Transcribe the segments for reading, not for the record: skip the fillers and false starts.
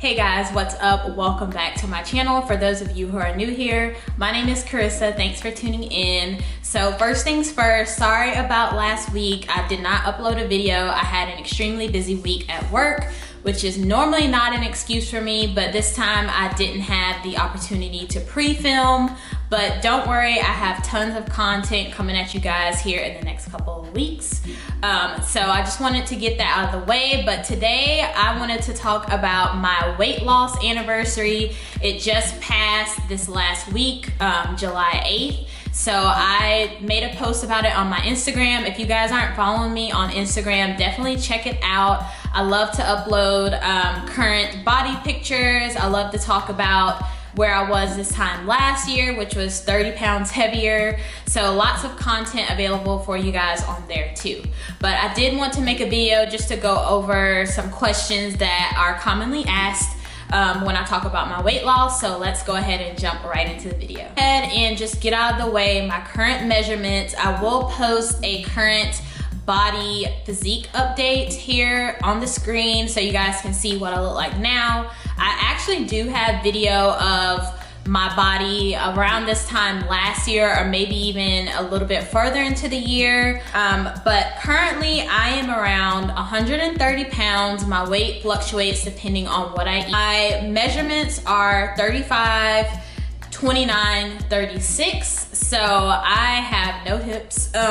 Hey guys, what's up? Welcome back to my channel. For those of you who are new here, my name is Carissa. Thanks for tuning in. So first things first, sorry about last week. I did not upload a video. I had an extremely busy week at work, which is normally not an excuse for me, but this time I didn't have the opportunity to pre-film. But don't worry, I have tons of content coming at you guys here in the next couple of weeks. So I just wanted to get that out of the way. But today I wanted to talk about my weight loss anniversary. It just passed this last week, July 8th. So I made a post about it on my Instagram. If you guys aren't following me on Instagram, definitely check it out. I love to upload current body pictures. I love to talk about where I was this time last year, which was 30 pounds heavier. So lots of content available for you guys on there too. But I did want to make a video just to go over some questions that are commonly asked when I talk about my weight loss. So let's go ahead and jump right into the video. Go ahead and just get out of the way my current measurements. I will post a current body physique update here on the screen so you guys can see what I look like now. I actually do have video of my body around this time last year, or maybe even a little bit further into the year. But currently I am around 130 pounds. My weight fluctuates depending on what I eat. My measurements are 35, 29, 36. So I have no hips. But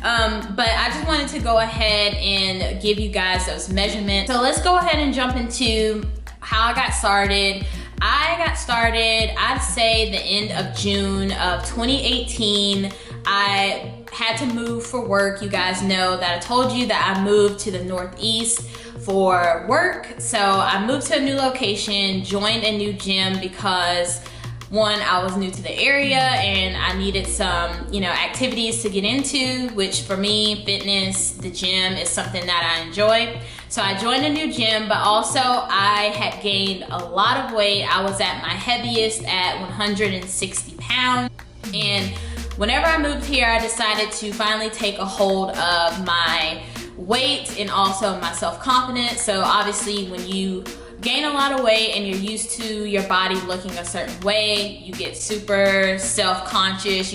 I just wanted to go ahead and give you guys those measurements. So let's go ahead and jump into how I got started. I got started, I'd say the end of June of 2018. I had to move for work. You guys know that I told you that I moved to the Northeast for work. So I moved to a new location, joined a new gym because one, I was new to the area and I needed some, activities to get into, which for me, fitness, the gym is something that I enjoy. So I joined a new gym, but also I had gained a lot of weight. I was at my heaviest at 160 pounds. And whenever I moved here, I decided to finally take a hold of my weight and also my self-confidence. So obviously when you gain a lot of weight and you're used to your body looking a certain way, you get super self-conscious,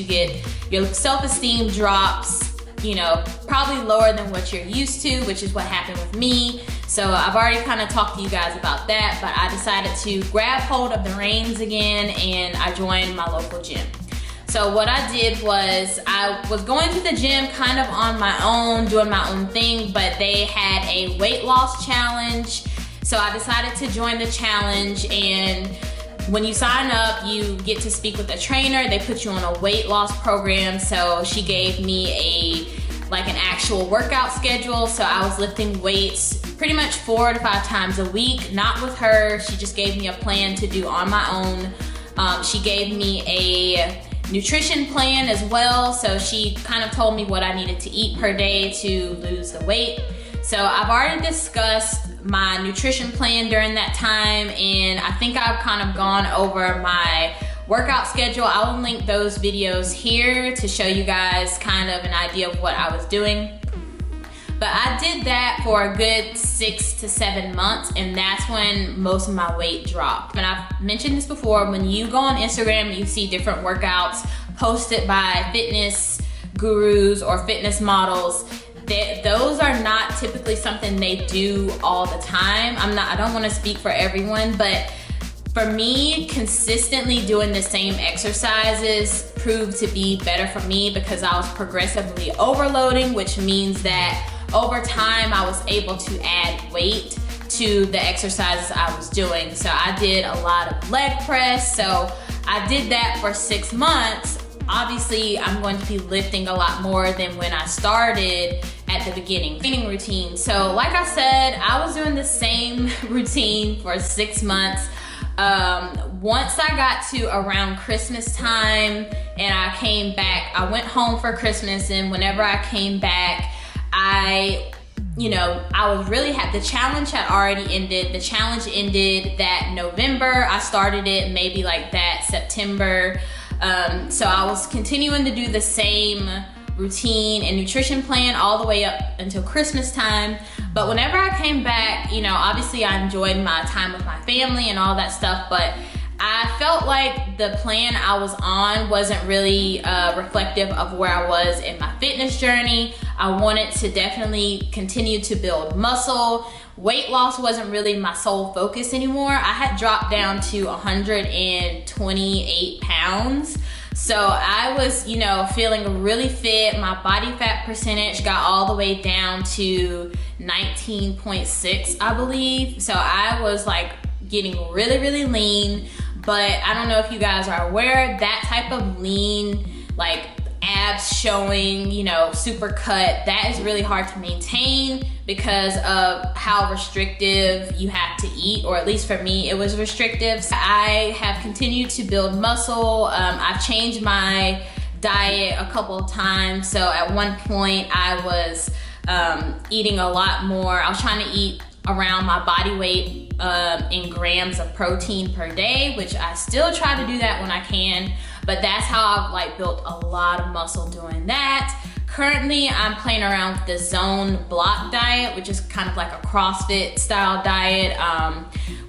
your self-esteem drops, probably lower than what you're used to, which is what happened with me. So I've already kind of talked to you guys about that, but I decided to grab hold of the reins again and I joined my local gym. So what I did was I was going to the gym kind of on my own, doing my own thing, but they had a weight loss challenge. So I decided to join the challenge, and when you sign up, you get to speak with a trainer. They put you on a weight loss program. So she gave me an actual workout schedule. So I was lifting weights pretty much 4 to 5 times a week, not with her. She just gave me a plan to do on my own. She gave me a nutrition plan as well. So she kind of told me what I needed to eat per day to lose the weight. So I've already discussed my nutrition plan during that time, and I think I've kind of gone over my workout schedule. I will link those videos here to show you guys kind of an idea of what I was doing. But I did that for a good 6 to 7 months, and that's when most of my weight dropped. And I've mentioned this before, when you go on Instagram, you see different workouts posted by fitness gurus or fitness models. Those are not typically something they do all the time. I don't want to speak for everyone, but for me, consistently doing the same exercises proved to be better for me because I was progressively overloading, which means that over time I was able to add weight to the exercises I was doing. So I did a lot of leg press. So I did that for 6 months. Obviously, I'm going to be lifting a lot more than when I started at the beginning. Training routine. So like I said, I was doing the same routine for 6 months. Once I got to around Christmas time and I came back, I went home for Christmas, and whenever I came back, I was really happy. The challenge had already ended. The challenge ended that November. I started it maybe like that September. So I was continuing to do the same routine and nutrition plan all the way up until Christmas time. But whenever I came back, you know, obviously I enjoyed my time with my family and all that stuff, but I felt like the plan I was on wasn't really reflective of where I was in my fitness journey. I wanted to definitely continue to build muscle. Weight loss wasn't really my sole focus anymore. I had dropped down to 128 pounds. So I was, you know, feeling really fit. My body fat percentage got all the way down to 19.6, I believe. So I was like getting really, really lean. But I don't know if you guys are aware, that type of lean, like abs showing, you know, super cut, that is really hard to maintain because of how restrictive you have to eat, or at least for me, it was restrictive. So I have continued to build muscle. I've changed my diet a couple of times. So at one point I was eating a lot more. I was trying to eat around my body weight in grams of protein per day, which I still try to do that when I can, but that's how I've like built a lot of muscle doing that. Currently, I'm playing around with the zone block diet, which is kind of like a CrossFit style diet,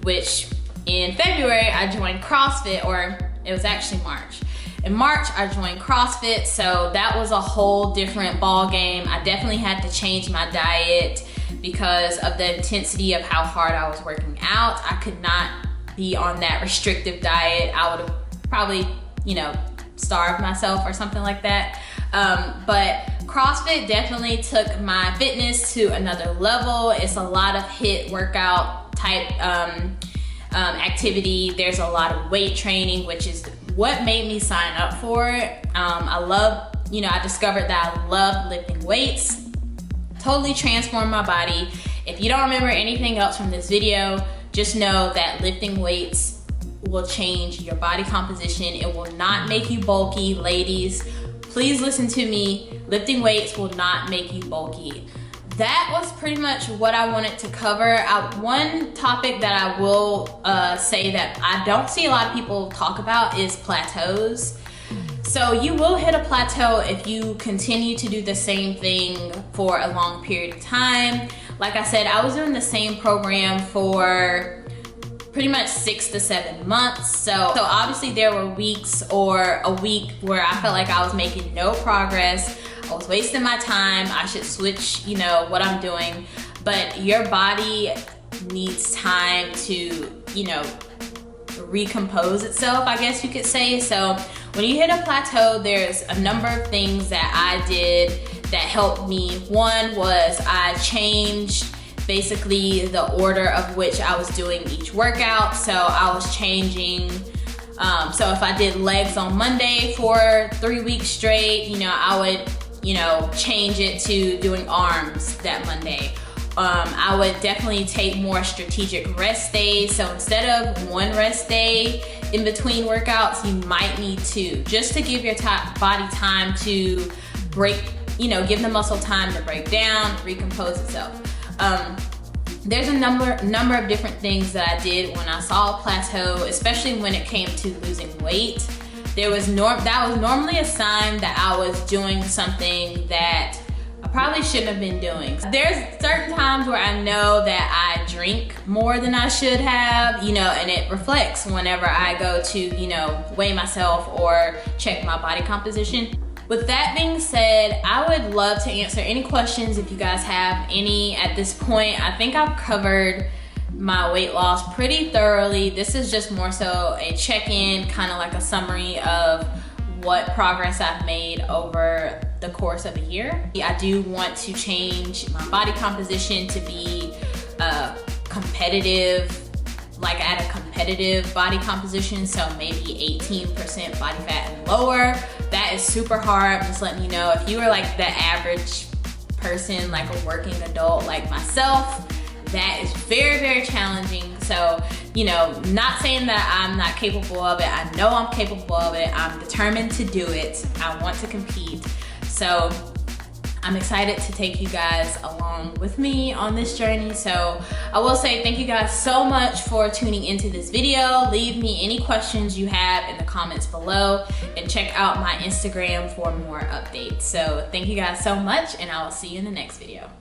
which in February I joined CrossFit, or it was actually March. In March, I joined CrossFit, so that was a whole different ball game. I definitely had to change my diet because of the intensity of how hard I was working out. I could not be on that restrictive diet. I would have probably, you know, starved myself or something like that. But CrossFit definitely took my fitness to another level. It's a lot of HIIT workout type activity. There's a lot of weight training, which is what made me sign up for it. I discovered that I love lifting weights. Totally transformed my body. If you don't remember anything else from this video, just know that lifting weights will change your body composition. It will not make you bulky. Ladies, please listen to me. Lifting weights will not make you bulky. That was pretty much what I wanted to cover. One topic that I will say that I don't see a lot of people talk about is plateaus. So you will hit a plateau if you continue to do the same thing for a long period of time. Like I said, I was doing the same program for pretty much 6 to 7 months. So obviously there were weeks or a week where I felt like I was making no progress. I was wasting my time. I should switch, you know, what I'm doing. But your body needs time to, you know, recompose itself, I guess you could say. So when you hit a plateau, there's a number of things that I did that helped me. One was I changed basically the order of which I was doing each workout. So I was changing, so if I did legs on Monday for 3 weeks straight, you know, I would, you know, change it to doing arms that Monday. I would definitely take more strategic rest days. So instead of one rest day in between workouts, you might need two, just to give your body time to break, you know, give the muscle time to break down, recompose itself. There's a number of different things that I did when I saw a plateau, especially when it came to losing weight. That was normally a sign that I was doing something that I probably shouldn't have been doing. There's certain times where I know that I drink more than I should have, you know, and it reflects whenever I go to, you know, weigh myself or check my body composition. With that being said, I would love to answer any questions if you guys have any at this point. I think I've covered my weight loss pretty thoroughly. This is just more so a check-in, kind of like a summary of what progress I've made over the course of a year. I do want to change my body composition to be competitive, like at a competitive body composition, so maybe 18% body fat and lower. That is super hard. I'm just letting you know, if you are like the average person, like a working adult like myself, that is very, very challenging. So, you know, not saying that I'm not capable of it. I know I'm capable of it. I'm determined to do it. I want to compete. So I'm excited to take you guys along with me on this journey. So I will say thank you guys so much for tuning into this video. Leave me any questions you have in the comments below, and check out my Instagram for more updates. So thank you guys so much, and I will see you in the next video.